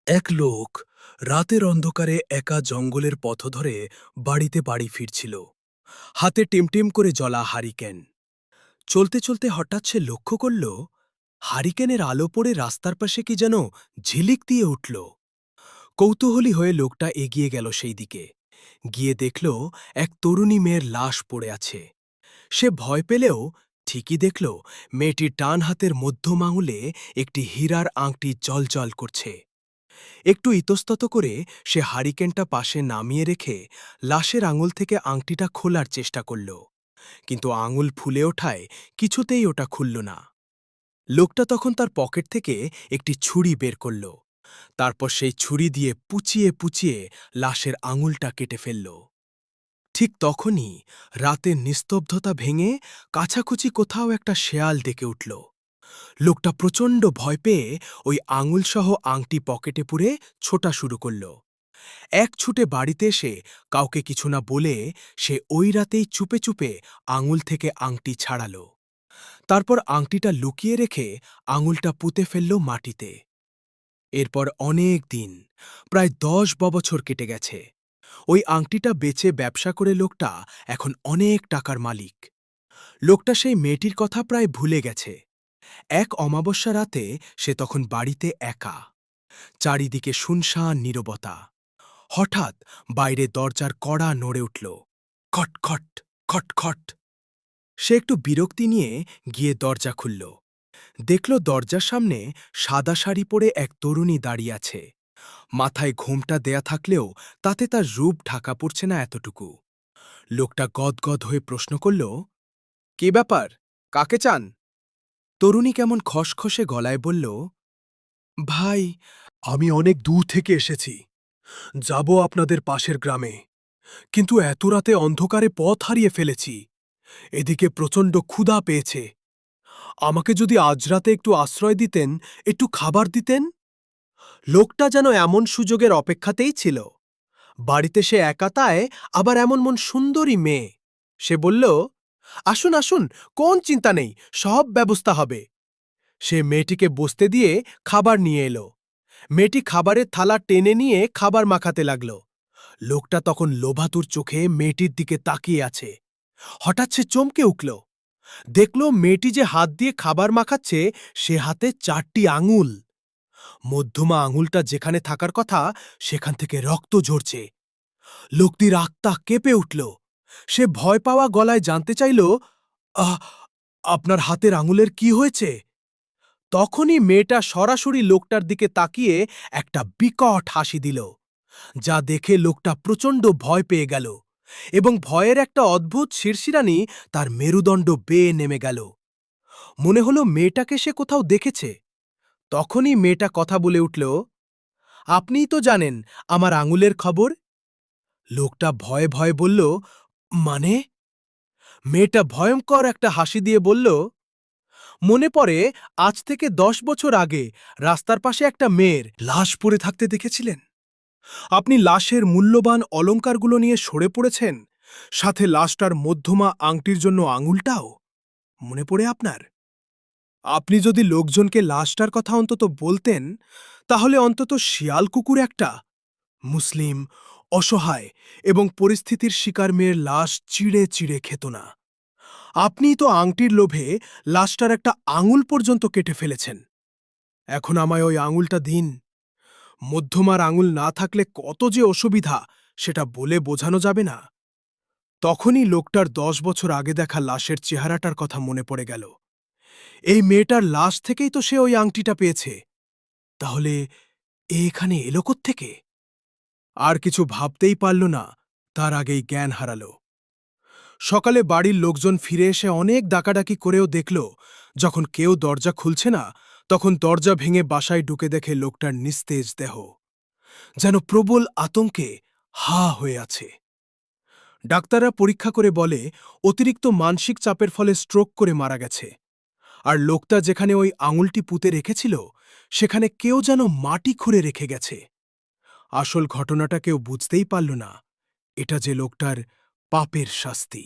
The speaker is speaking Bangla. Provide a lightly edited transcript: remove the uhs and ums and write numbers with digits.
এক লোক রাতের অন্ধকারে একা জঙ্গলের পথ ধরে বাড়িতে বাড়ি ফিরছিল। হাতে টিমটিম করে জ্বলা হারিকেন। চলতে চলতে হঠাৎ সে লক্ষ্য করল হারিকেনের আলো পড়ে রাস্তার পাশে কি যেন ঝিলিক দিয়ে উঠল। কৌতূহলী হয়ে লোকটা এগিয়ে গেল সেই দিকে। গিয়ে দেখল এক তরুণী মেয়ের লাশ পড়ে আছে। সে ভয় পেলেও ঠিকই দেখল মেয়েটির ডান হাতের মধ্যম আঙুলে একটি হীরার আংটি জ্বলজ্বল করছে। একটু ইতস্তত করে সে হারিকেনটা পাশে নামিয়ে রেখে লাশের আঙুল থেকে আংটিটা খোলার চেষ্টা করল, কিন্তু আঙুল ফুলে ওঠায় কিছুতেই ওটা খুলল না। লোকটা তখন তার পকেট থেকে একটি ছুরি বের করল। তারপর সেই ছুরি দিয়ে পুচিয়ে পুচিয়ে লাশের আঙুলটা কেটে ফেলল। ঠিক তখনই রাতের নিস্তব্ধতা ভেঙে কাছাকুচি কোথাও একটা শেয়াল ডেকে উঠল। লোকটা প্রচণ্ড ভয় পেয়ে ওই আঙুলসহ আংটি পকেটে পুরে ছোটা শুরু করল। এক ছুটে বাড়িতে এসে কাউকে কিছু না বলে সে ওই রাতেই চুপে চুপে আঙুল থেকে আংটি ছাড়াল। তারপর আংটিটা লুকিয়ে রেখে আঙুলটা পুঁতে ফেলল মাটিতে। এরপর অনেক দিন, প্রায় 10 বছর কেটে গেছে। ওই আংটিটা বেচে ব্যবসা করে লোকটা এখন অনেক টাকার মালিক। লোকটা সেই মেয়েটির কথা প্রায় ভুলে গেছে। এক অমাবস্যা রাতে সে তখন বাড়িতে একা। চারিদিকে শুনশান নীরবতা। হঠাৎ বাইরে দরজার কড়া নড়ে উঠল। খটখট খটখট। সে একটু বিরক্তি নিয়ে গিয়ে দরজা খুলল। দেখল দরজার সামনে সাদা শাড়ি পরে এক তরুণী দাঁড়িয়ে আছে। মাথায় ঘোমটা দেয়া থাকলেও তাতে তার রূপ ঢাকা পড়ছে না এতটুকু। লোকটা গদগদ হয়ে প্রশ্ন করল, কি ব্যাপার, কাকে চান? তরুণী কেমন খসখসে গলায় বলল, ভাই, আমি অনেক দূর থেকে এসেছি। যাব আপনাদের পাশের গ্রামে, কিন্তু এত রাতে অন্ধকারে পথ হারিয়ে ফেলেছি। এদিকে প্রচণ্ড ক্ষুধা পেয়েছে। আমাকে যদি আজ রাতে একটু আশ্রয় দিতেন, একটু খাবার দিতেন। লোকটা যেন এমন সুযোগের অপেক্ষাতেই ছিল। বাড়িতে সে একাতায়, আবার এমন মন সুন্দরী মেয়ে। সে বলল, আসুন আসুন, কোন চিন্তা নেই, সব ব্যবস্থা হবে। সে মেয়েটিকে বসতে দিয়ে খাবার নিয়ে এলো। মেয়েটি খাবারের থালা টেনে নিয়ে খাবার মাখাতে লাগল। লোকটা তখন লোভাতুর চোখে মেয়েটির দিকে তাকিয়ে আছে। হঠাৎ সে চমকে উঠল। দেখল মেয়েটি যে হাত দিয়ে খাবার মাখাচ্ছে সে হাতে 4টি আঙুল। মধ্যমা আঙুলটা যেখানে থাকার কথা সেখান থেকে রক্ত ঝরছে। লোকটির আত্মা কেঁপে উঠল। সে ভয় পাওয়া গলায় জানতে চাইল, আহ, আপনার হাতের আঙুলের কি হয়েছে? তখনই মেয়েটা সরাসরি লোকটার দিকে তাকিয়ে একটা বিকট হাসি দিল, যা দেখে লোকটা প্রচণ্ড ভয় পেয়ে গেল এবং ভয়ের একটা অদ্ভুত শিরশিরানি তার মেরুদণ্ড বেয়ে নেমে গেল। মনে হলো মেয়েটাকে সে কোথাও দেখেছে। তখনই মেয়েটা কথা বলে উঠল, আপনিই তো জানেন আমার আঙুলের খবর। লোকটা ভয়ে ভয়ে বলল, মানে? মেয়েটা ভয়ঙ্কর একটা হাসি দিয়ে বলল, মনে পড়ে আজ থেকে 10 বছর আগে রাস্তার পাশে একটা মেয়ের লাশ পড়ে থাকতে দেখেছিলেন। আপনি লাশের মূল্যবান অলংকারগুলো নিয়ে সরে পড়েছেন, সাথে লাশটার মধ্যমা আংটির জন্য আঙুলটাও। মনে পড়ে আপনার? আপনি যদি লোকজনকে লাশটার কথা অন্তত বলতেন, তাহলে অন্তত শিয়াল কুকুর একটা, মুসলিম, অসহায় এবং পরিস্থিতির শিকার মেয়ের লাশ চিড়ে চিড়ে খেত না। আপনিই তো আংটির লোভে লাশটার একটা আঙুল পর্যন্ত কেটে ফেলেছেন। এখন আমায় ওই আঙুলটা দিন। মধ্যমার আঙুল না থাকলে কত যে অসুবিধা সেটা বলে বোঝানো যাবে না। তখনই লোকটার 10 বছর আগে দেখা লাশের চেহারাটার কথা মনে পড়ে গেল। এই মেয়েটার লাশ থেকেই তো সে ওই আংটিটা পেয়েছে। তাহলে এ এখানে এলো কোত্থেকে? আর কিছু ভাবতেই পারল না, তার আগেই জ্ঞান হারাল। সকালে বাড়ির লোকজন ফিরে এসে অনেক ডাকাডাকি করেও দেখল, যখন কেউ দরজা খুলছে না, তখন দরজা ভেঙে বাসায় ঢুকে দেখে লোকটার নিস্তেজ দেহ যেন প্রবল আতঙ্কে হা হয়ে আছে। ডাক্তাররা পরীক্ষা করে বলে অতিরিক্ত মানসিক চাপের ফলে স্ট্রোক করে মারা গেছে। আর লোকটা যেখানে ওই আঙুলটি পুঁতে রেখেছিল সেখানে কেউ যেন মাটি খুঁড়ে রেখে গেছে। আসল ঘটনাটা কেউ বুঝতেই পারল না, এটা যে লোকটার পাপের শাস্তি।